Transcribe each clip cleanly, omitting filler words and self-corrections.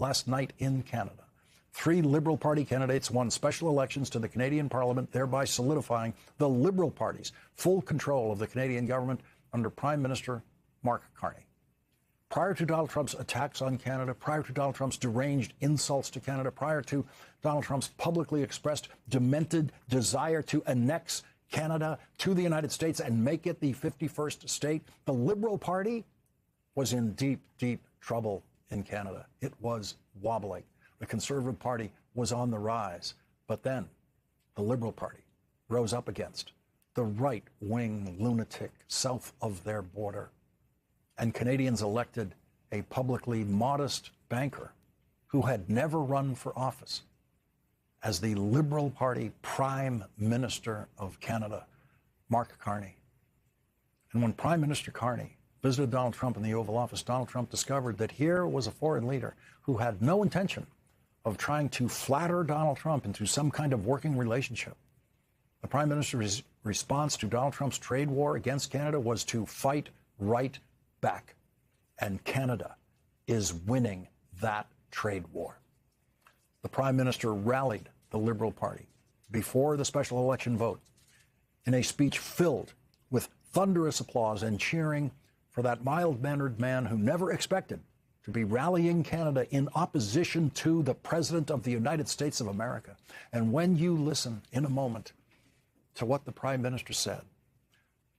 last night in Canada. 3 Liberal Party candidates won special elections to the Canadian Parliament, thereby solidifying the Liberal Party's full control of the Canadian government under Prime Minister Mark Carney. Prior to Donald Trump's attacks on Canada, prior to Donald Trump's deranged insults to Canada, prior to Donald Trump's publicly expressed demented desire to annex Canada to the United States and make it the 51st state, the Liberal Party was in deep, deep trouble in Canada. It was wobbling. The Conservative Party was on the rise. But then the Liberal Party rose up against the right-wing lunatic south of their border. And Canadians elected a publicly modest banker who had never run for office as the Liberal Party Prime Minister of Canada, Mark Carney. And when Prime Minister Carney visited Donald Trump in the Oval Office, Donald Trump discovered that here was a foreign leader who had no intention of trying to flatter Donald Trump into some kind of working relationship. The Prime Minister's response to Donald Trump's trade war against Canada was to fight right back. And Canada is winning that trade war. The Prime Minister rallied the Liberal Party before the special election vote in a speech filled with thunderous applause and cheering for that mild-mannered man who never expected to be rallying Canada in opposition to the President of the United States of America. And when you listen in a moment to what the Prime Minister said,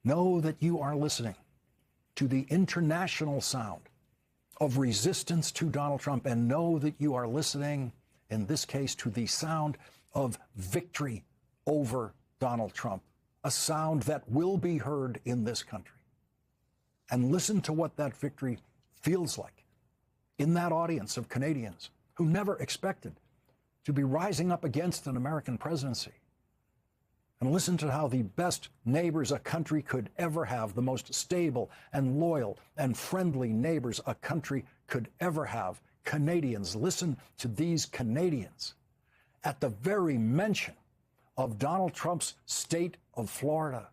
know that you are listening to the international sound of resistance to Donald Trump, and know that you are listening, in this case, to the sound of victory over Donald Trump, a sound that will be heard in this country. And listen to what that victory feels like in that audience of Canadians who never expected to be rising up against an American presidency. And listen to how the best neighbors a country could ever have, the most stable and loyal and friendly neighbors a country could ever have, Canadians. Listen to these Canadians at the very mention of Donald Trump's state of Florida,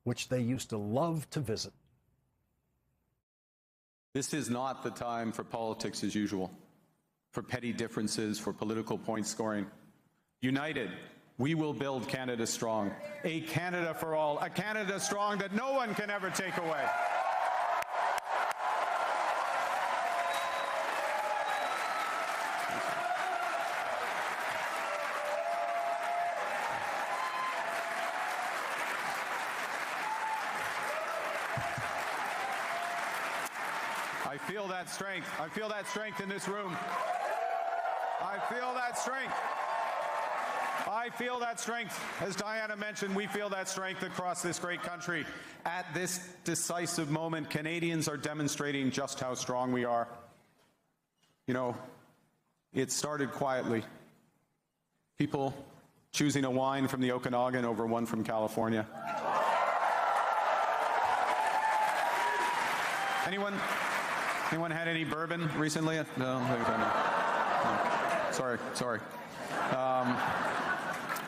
which they used to love to visit. This is not the time for politics as usual, for petty differences, for political point scoring. United, we will build Canada strong, a Canada for all, a Canada strong that no one can ever take away. I feel that strength. I feel that strength in this room. I feel that strength. I feel that strength. As Diana mentioned, we feel that strength across this great country. At this decisive moment, Canadians are demonstrating just how strong we are. You know, it started quietly. People choosing a wine from the Okanagan over one from California. Anyone had any bourbon recently? No. Sorry.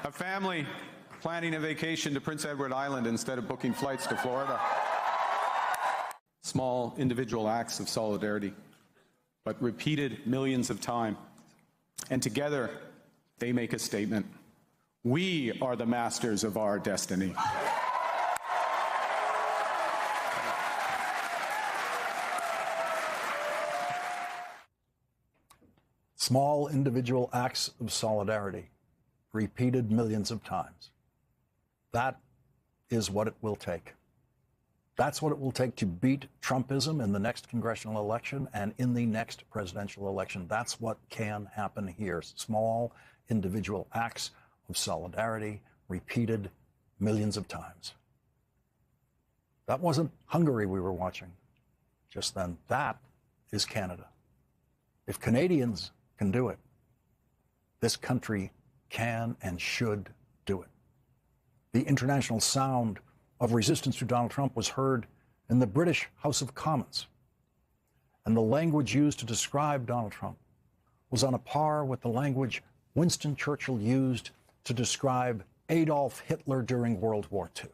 A family planning a vacation to Prince Edward Island instead of booking flights to Florida. Small individual acts of solidarity, but repeated millions of times. And together, they make a statement. We are the masters of our destiny. Small individual acts of solidarity, repeated millions of times. That is what it will take. That's what it will take to beat Trumpism in the next congressional election and in the next presidential election. That's what can happen here. Small individual acts of solidarity, repeated millions of times. That wasn't Hungary we were watching just then. That is Canada. If Canadians can do it, this country can and should do it. The international sound of resistance to Donald Trump was heard in the British House of Commons. And the language used to describe Donald Trump was on a par with the language Winston Churchill used to describe Adolf Hitler during World War II.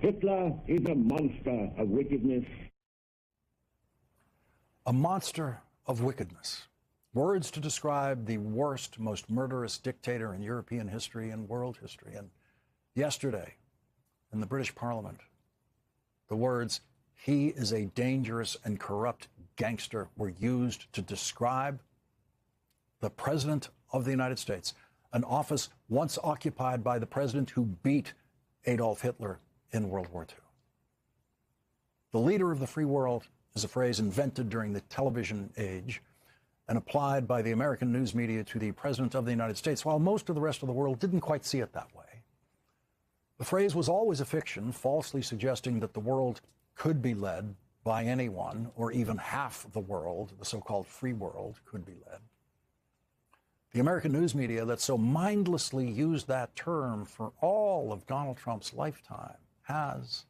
Hitler is a monster of wickedness. A monster of wickedness. Words to describe the worst, most murderous dictator in European history and world history. And yesterday, in the British Parliament, the words, "He is a dangerous and corrupt gangster," were used to describe the President of the United States, an office once occupied by the president who beat Adolf Hitler in World War II. The leader of the free world is a phrase invented during the television age and applied by the American news media to the President of the United States, while most of the rest of the world didn't quite see it that way. The phrase was always a fiction, falsely suggesting that the world could be led by anyone, or even half the world, the so-called free world, could be led. The American news media that so mindlessly used that term for all of Donald Trump's lifetime has,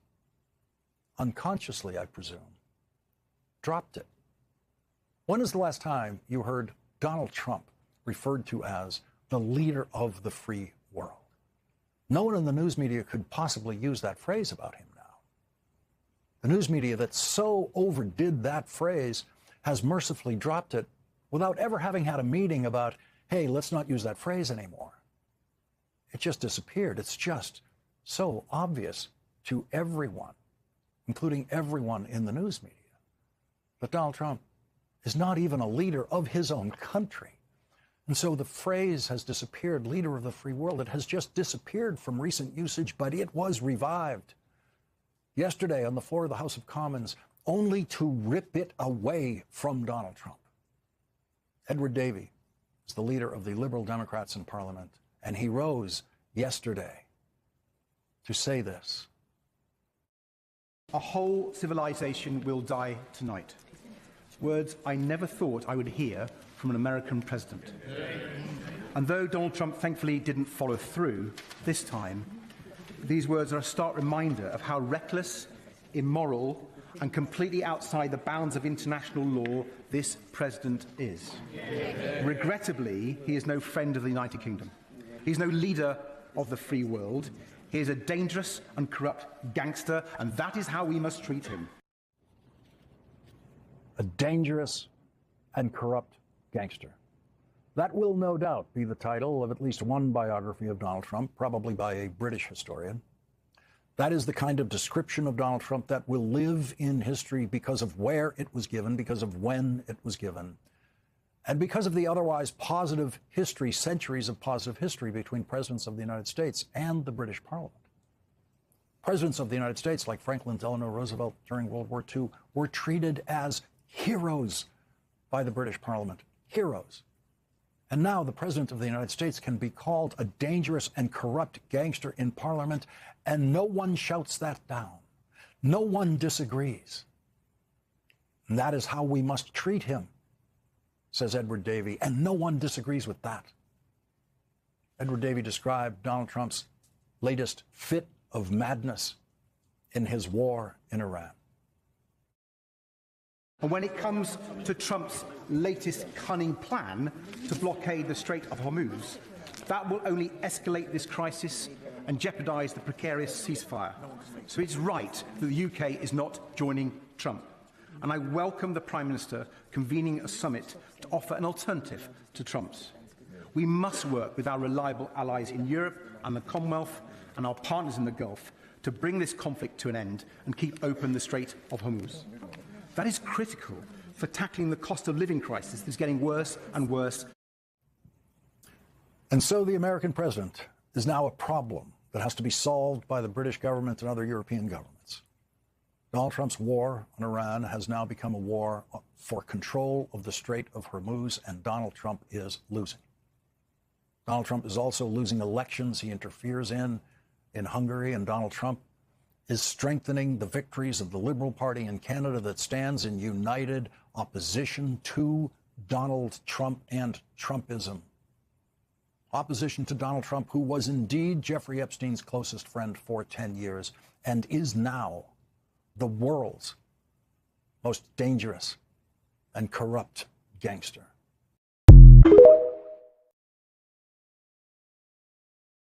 unconsciously, I presume, dropped it. When is the last time you heard Donald Trump referred to as the leader of the free world? No one in the news media could possibly use that phrase about him now. The news media that so overdid that phrase has mercifully dropped it without ever having had a meeting about, hey, let's not use that phrase anymore. It just disappeared. It's just so obvious to everyone, including everyone in the news media, that Donald Trump is not even a leader of his own country. And so the phrase has disappeared, leader of the free world. It has just disappeared from recent usage, but it was revived yesterday on the floor of the House of Commons, only to rip it away from Donald Trump. Edward Davey is the leader of the Liberal Democrats in Parliament, and he rose yesterday to say this. A whole civilization will die tonight. Words I never thought I would hear from an American president. And though Donald Trump thankfully didn't follow through this time, these words are a stark reminder of how reckless, immoral, and completely outside the bounds of international law this president is. Regrettably, he is no friend of the United Kingdom. He's no leader of the free world. He is a dangerous and corrupt gangster, and that is how we must treat him. A dangerous and corrupt gangster. That will no doubt be the title of at least one biography of Donald Trump, probably by a British historian. That is the kind of description of Donald Trump that will live in history because of where it was given, because of when it was given, and because of the otherwise positive history, centuries of positive history between presidents of the United States and the British Parliament. Presidents of the United States, like Franklin Delano Roosevelt during World War II, were treated as heroes by the British Parliament. Heroes. And now the President of the United States can be called a dangerous and corrupt gangster in Parliament, and no one shouts that down. No one disagrees. And that is how we must treat him, says Edward Davey, and no one disagrees with that. Edward Davey described Donald Trump's latest fit of madness in his war in Iran. And when it comes to Trump's latest cunning plan to blockade the Strait of Hormuz, that will only escalate this crisis and jeopardize the precarious ceasefire. So it's right that the UK is not joining Trump. And I welcome the Prime Minister convening a summit to offer an alternative to Trump's. We must work with our reliable allies in Europe and the Commonwealth and our partners in the Gulf to bring this conflict to an end and keep open the Strait of Hormuz. That is critical for tackling the cost of living crisis that is getting worse and worse. And so the American president is now a problem that has to be solved by the British government and other European governments. Donald Trump's war on Iran has now become a war for control of the Strait of Hormuz, and Donald Trump is losing. Donald Trump is also losing elections he interferes in Hungary, and Donald Trump is strengthening the victories of the Liberal Party in Canada that stands in united opposition to Donald Trump and Trumpism. Opposition to Donald Trump, who was indeed Jeffrey Epstein's closest friend for 10 years and is now the world's most dangerous and corrupt gangster.